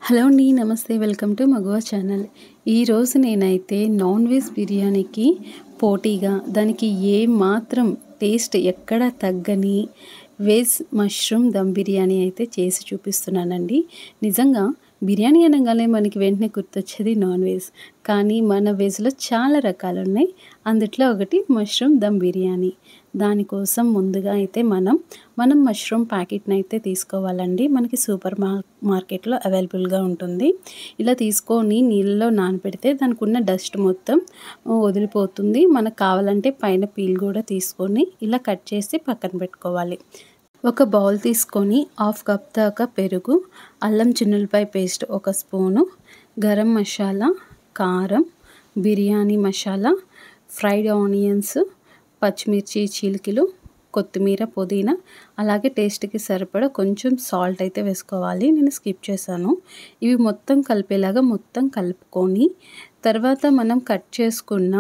Hello అండి. నమస్తే. Welcome to Maguva channel. ఈరోజు నేనైతే నాన్ వెజ్ బిర్యానీకి పోటీగా దానికి మాత్రం టేస్ట్ ఎక్కడ తగ్గని వెజ్ మష్రూమ్ దమ్ బిర్యానీ అయితే చేసి చూపిస్తున్నానండి. నిజంగా బిర్యానీ అనగానే మనకి వెంటనే గుర్తొచ్చేది నాన్ వెజ్. కానీ మన వెజ్లో చాలా రకాలు ఉన్నాయి. అందుట్లో ఒకటి మష్రూమ్ దమ్ బిర్యానీ. దానికోసం ముందుగా అయితే మనం మష్రూమ్ ప్యాకెట్ని అయితే తీసుకోవాలండి. మనకి సూపర్ మార్కెట్లో అవైలబుల్గా ఉంటుంది. ఇలా తీసుకొని నీళ్ళలో నానబెడితే దానికి ఉన్న డస్ట్ మొత్తం వదిలిపోతుంది. మనకు కావాలంటే పైన పీల్ కూడా తీసుకొని ఇలా కట్ చేసి పక్కన పెట్టుకోవాలి. ఒక బౌల్ తీసుకొని 1/2 కప్ దాకా పెరుగు, అల్లం చిన్నులపాయ పేస్ట్ 1 స్పూను, గరం మసాలా, కారం, బిర్యానీ మసాలా, ఫ్రైడ్ ఆనియన్స్, పచ్చిమిర్చి చీలికలు, కొత్తిమీర, పుదీనా, అలాగే టేస్ట్కి సరిపడా కొంచెం సాల్ట్ అయితే వేసుకోవాలి. నేను స్కిప్ చేశాను. ఇవి మొత్తం కలిపేలాగా మొత్తం కలుపుకొని తర్వాత మనం కట్ చేసుకున్న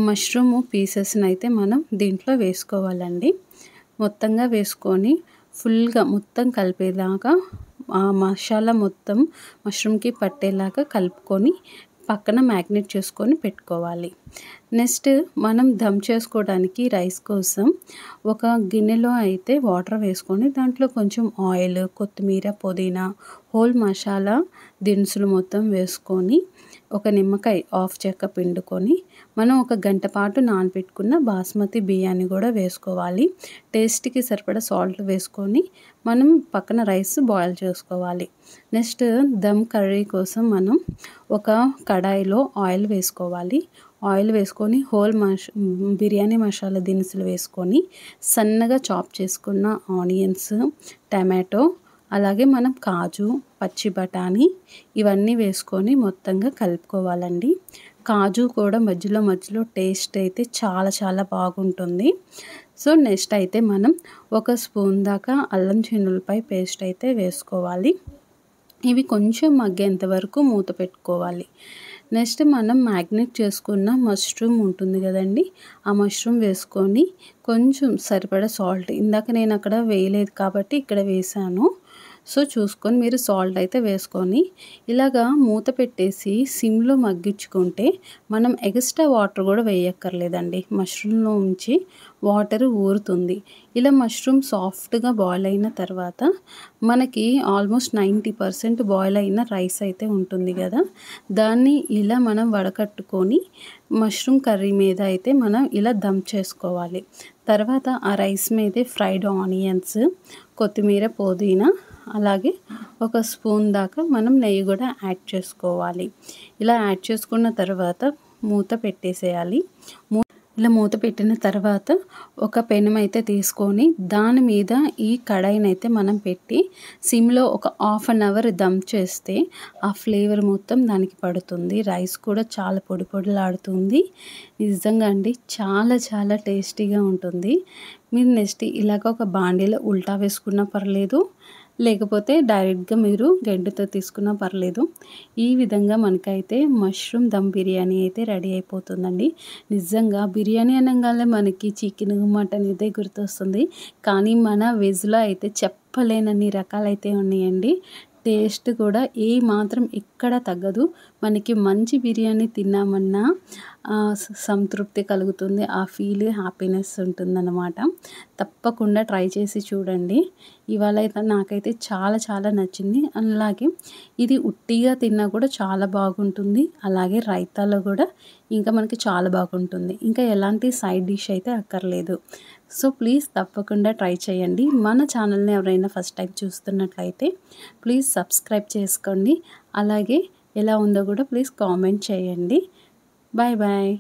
మష్రూమ్ పీసెస్ని అయితే మనం దీంట్లో వేసుకోవాలండి. మొత్తంగా వేసుకొని ఫుల్గా మొత్తం కలిపేలాగా ఆ మసాలా మొత్తం మష్రూమ్కి పట్టేలాగా కలుపుకొని పక్కన మ్యాగ్నేట్ చేసుకొని పెట్టుకోవాలి. నెక్స్ట్ మనం దమ్ చేసుకోవడానికి రైస్ కోసం ఒక గిన్నెలో అయితే వాటర్ వేసుకొని దాంట్లో కొంచెం ఆయిల్, కొత్తిమీర, పుదీనా, హోల్ మసాలా దినుసులు మొత్తం వేసుకొని ఒక నిమ్మకాయ 1/2 చెక్క పిండుకొని మనం 1 గంట పాటు నానబెట్టుకున్న బాస్మతి బియ్యాన్ని కూడా వేసుకోవాలి. టేస్ట్కి సరిపడా సాల్ట్ వేసుకొని మనం పక్కన రైస్ బాయిల్ చేసుకోవాలి. నెక్స్ట్ దమ్ కర్రీ కోసం మనం ఒక కడాయిలో ఆయిల్ వేసుకోవాలి. ఆయిల్ వేసుకొని హోల్ బిర్యానీ మసాలా దినుసులు వేసుకొని సన్నగా చాప్ చేసుకున్న ఆనియన్స్, టమాటో, అలాగే మనం కాజు, పచ్చి బఠానీ ఇవన్నీ వేసుకొని మొత్తంగా కలుపుకోవాలండి. కాజు కూడా మధ్యలో టేస్ట్ అయితే చాలా బాగుంటుంది. సో నెక్స్ట్ అయితే మనం 1 స్పూన్ దాకా అల్లం చిన్నులపాయ పేస్ట్ అయితే వేసుకోవాలి. ఇవి కొంచెం మగ్గేంత వరకు మూత పెట్టుకోవాలి. నెక్స్ట్ మనం మ్యాగ్నేట్ చేసుకున్న మష్రూమ్ ఉంటుంది కదండి, ఆ మష్రూమ్ వేసుకొని కొంచెం సరిపడా సాల్ట్, ఇందాక నేను అక్కడ వేయలేదు కాబట్టి ఇక్కడ వేసాను. సో చూసుకొని మీరు సాల్ట్ అయితే వేసుకొని ఇలాగా మూత పెట్టేసి సిమ్లో మగ్గించుకుంటే మనం ఎక్స్ట్రా వాటర్ కూడా వేయక్కర్లేదండి. మష్రూమ్లో ఉంచి వాటర్ ఊరుతుంది. ఇలా మష్రూమ్ సాఫ్ట్గా బాయిల్ అయిన తర్వాత మనకి ఆల్మోస్ట్ 90% బాయిల్ అయిన రైస్ అయితే ఉంటుంది కదా, దాన్ని ఇలా మనం వడకట్టుకొని మష్రూమ్ కర్రీ మీద అయితే మనం ఇలా దమ్ చేసుకోవాలి. తర్వాత ఆ రైస్ మీదే ఫ్రైడ్ ఆనియన్స్, కొత్తిమీర, పుదీనా, అలాగే 1 స్పూన్ దాకా మనం నెయ్యి కూడా యాడ్ చేసుకోవాలి. ఇలా యాడ్ చేసుకున్న తర్వాత మూత పెట్టేసేయాలి. ఇలా మూత పెట్టిన తర్వాత ఒక పెనం అయితే తీసుకొని దాని మీద ఈ కడాయిని అయితే మనం పెట్టి సిమ్లో ఒక 1/2 అవర్ దమ్ చేస్తే ఆ ఫ్లేవర్ మొత్తం దానికి రైస్ కూడా చాలా పొడిలాడుతుంది. నిజంగా అండి చాలా టేస్టీగా ఉంటుంది. మీరు నెక్స్ట్ ఇలాగ ఒక బాండీలో ఉల్టా వేసుకున్నా పర్లేదు, లేకపోతే డైరెక్ట్గా మీరు గెడ్డతో తీసుకున్నా పర్లేదు. ఈ విధంగా మనకైతే మష్రూమ్ దమ్ బిర్యానీ అయితే రెడీ అయిపోతుందండి. నిజంగా బిర్యానీ అనగానే మనకి చికెన్, మటన్ ఇదే గుర్తొస్తుంది. కానీ మన వెజ్లో అయితే చెప్పలేనన్ని రకాలైతే ఉన్నాయండి. టేస్ట్ కూడా మాత్రం ఎక్కడ తగ్గదు. మనకి మంచి బిర్యానీ తిన్నామన్నా సంతృప్తి కలుగుతుంది. ఆ ఫీల్, హ్యాపీనెస్ ఉంటుందన్నమాట. తప్పకుండా ట్రై చేసి చూడండి. ఇవాళ అయితే నాకైతే చాలా నచ్చింది. అలాగే ఇది ఉట్టిగా తిన్నా కూడా చాలా బాగుంటుంది. అలాగే రైతాలో కూడా ఇంకా మనకి చాలా బాగుంటుంది. ఇంకా ఎలాంటి సైడ్ డిష్ అయితే అక్కర్లేదు. సో ప్లీజ్ తప్పకుండా ట్రై చేయండి. మన ఛానల్ని ఎవరైనా ఫస్ట్ టైం చూస్తున్నట్లయితే ప్లీజ్ సబ్స్క్రైబ్ చేసుకోండి. అలాగే ఎలా ఉందో కూడా ప్లీజ్ కామెంట్ చేయండి. బాయ్.